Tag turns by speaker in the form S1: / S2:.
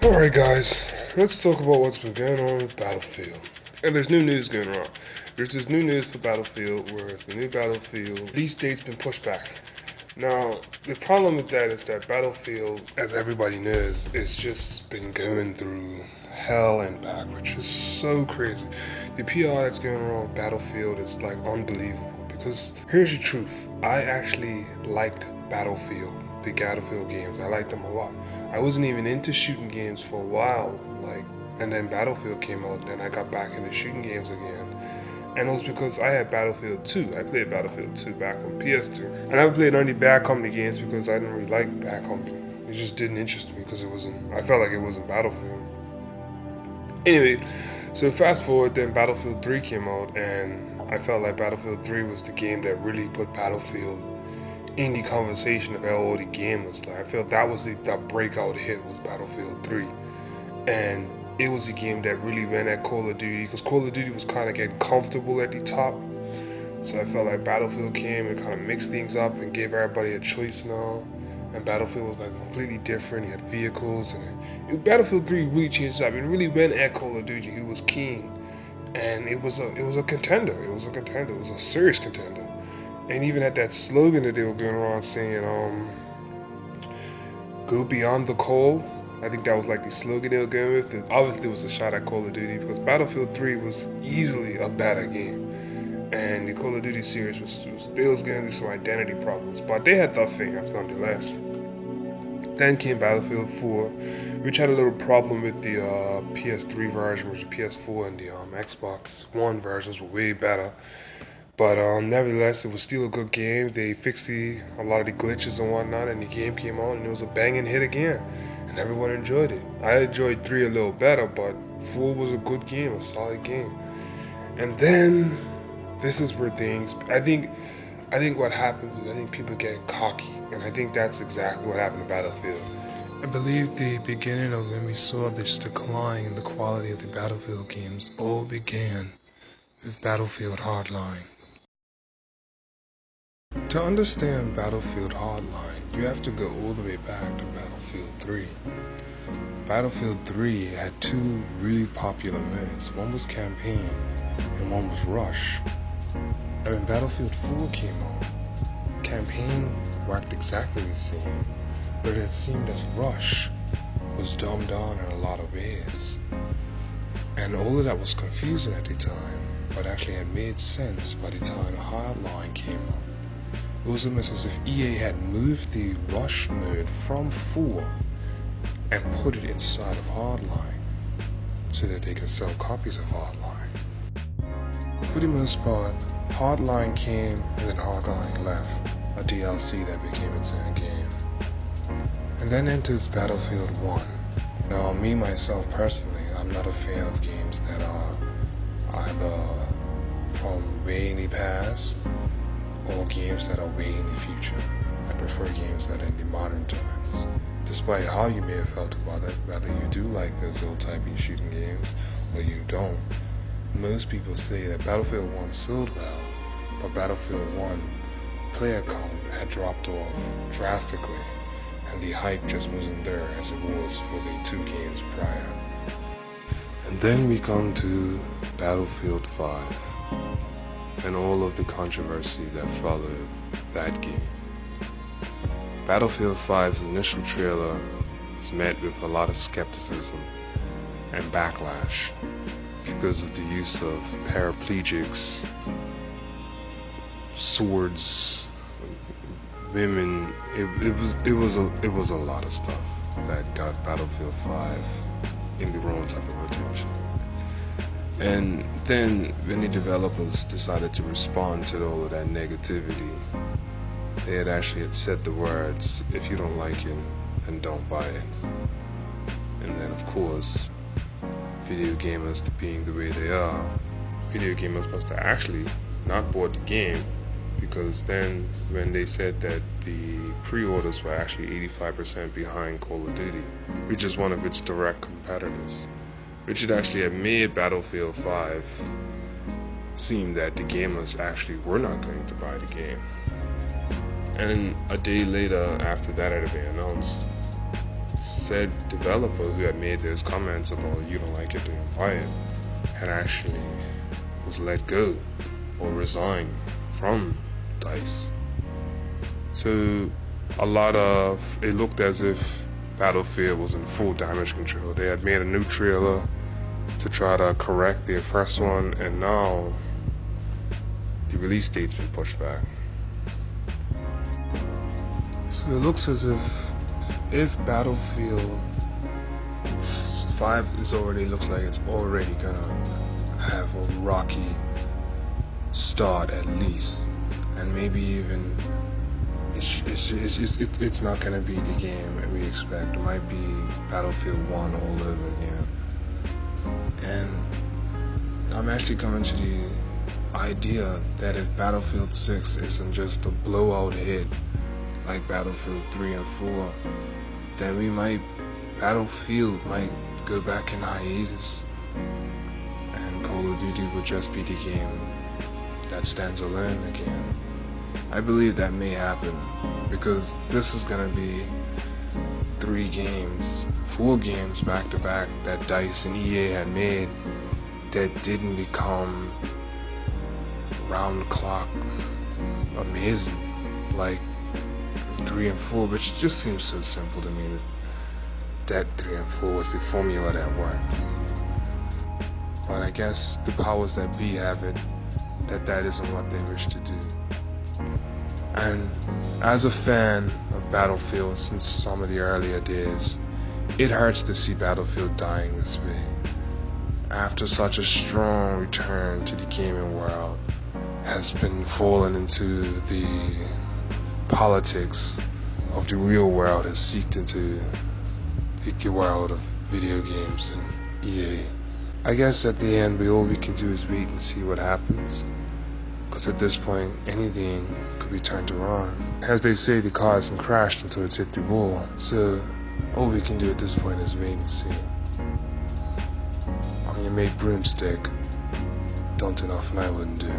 S1: Alright guys, let's talk about what's been going on with Battlefield. And there's new news going around. There's this new news for Battlefield where the new Battlefield release date's been pushed back. Now, the problem with that is that Battlefield, as everybody knows, it's just been going through hell and back, which is so crazy. The PR that's going on with Battlefield is like unbelievable because here's the truth. I actually liked Battlefield, the Battlefield games. I liked them a lot. I wasn't even into shooting games for a while, and then Battlefield came out, and then I got back into shooting games again. And it was because I had Battlefield 2. I played Battlefield 2 back on PS2. And I played only Bad Company games because I didn't really like Bad Company. It just didn't interest me because I felt like it wasn't Battlefield. Anyway, so fast forward, then Battlefield 3 came out, and I felt like Battlefield 3 was the game that really put Battlefield in the conversation of all the gamers. Like, I felt that was the breakout hit was Battlefield 3. And it was a game that really ran at Call of Duty because Call of Duty was kind of getting comfortable at the top. So I felt like Battlefield came and kind of mixed things up and gave everybody a choice and all. And Battlefield was like completely different. He had vehicles, and Battlefield 3 really changed up. It really went at Call of Duty. He was king, and it was a contender. It was a contender. It was a serious contender. And even had that slogan that they were going around saying, "Go beyond the call." I think that was like the slogan they were going with. Obviously, it was a shot at Call of Duty because Battlefield 3 was easily a better game. And the Call of Duty series was going through some identity problems, but they had tough fingers nonetheless. Then came Battlefield 4, which had a little problem with the PS3 version, which the PS4 and the Xbox One versions were way better. But nevertheless, it was still a good game. They fixed a lot of the glitches and whatnot, and the game came out, and it was a banging hit again, and everyone enjoyed it. I enjoyed 3 a little better, but 4 was a good game, a solid game. And then this is where I think what happens is I think people get cocky, and I think that's exactly what happened to Battlefield. I believe the beginning of when we saw this decline in the quality of the Battlefield games all began with Battlefield Hardline. To understand Battlefield Hardline, you have to go all the way back to Battlefield 3. Battlefield 3 had 2 really popular modes. One was Campaign and one was Rush. And when Battlefield 4 came out, Campaign worked exactly the same, but it seemed as Rush was dumbed down in a lot of ways. And all of that was confusing at the time, but actually had made sense by the time Hardline came out. It was almost as if EA had moved the Rush mode from 4 and put it inside of Hardline so that they could sell copies of Hardline. For the most part, Hardline came and then Hardline left, a DLC that became its own game. And then enters Battlefield 1. Now, me myself personally, I'm not a fan of games that are either from way in the past or games that are way in the future. I prefer games that are in the modern times. Despite how you may have felt about it, whether you do like those old typey shooting games or you don't, most people say that Battlefield 1 sold well, but Battlefield 1 player count had dropped off drastically, and the hype just wasn't there as it was for the 2 games prior. And then we come to Battlefield 5 and all of the controversy that followed that game. Battlefield 5's initial trailer was met with a lot of skepticism and backlash because of the use of paraplegics, swords, women. It was a lot of stuff that got Battlefield 5 in the wrong type of attention. And then when the developers decided to respond to all of that negativity, they had said the words, "If you don't like it, then don't buy it." And then of course, video gamers being the way they are, video gamers must have actually not bought the game, because then when they said that the pre-orders were actually 85% behind Call of Duty, which is one of its direct competitors, which had actually had made Battlefield 5 seem that the gamers actually were not going to buy the game. And a day later, after that had been announced, said developer who had made those comments about you don't like it, don't buy it, had actually was let go or resigned from DICE. So it looked as if Battlefield was in full damage control. They had made a new trailer to try to correct their first one, and now the release date's been pushed back. So it looks as if Battlefield 5 looks like it's already gonna have a rocky start at least, and maybe even it's not gonna be the game that we expect. It might be Battlefield 1 all over again. And I'm actually coming to the idea that if Battlefield 6 isn't just a blowout hit like Battlefield 3 and 4, then Battlefield might go back in hiatus, and Call of Duty would just be the game that stands alone again. I believe that may happen, because this is gonna be 4 games back to back that DICE and EA had made that didn't become round the clock amazing like 3 and 4, which just seems so simple to me that 3 and 4 was the formula that worked. But I guess the powers that be have it that isn't what they wish to do. And as a fan of Battlefield since some of the earlier days, it hurts to see Battlefield dying this way. After such a strong return to the gaming world has been fallen into the politics of the real world, has seeped into the world of video games and EA. I guess at the end all we can do is wait and see what happens, because at this point anything could be turned around. As they say, the car hasn't crashed until it's hit the wall, so all we can do at this point is wait and see. I'm your mate Broomstick. Don't enough and I wouldn't do.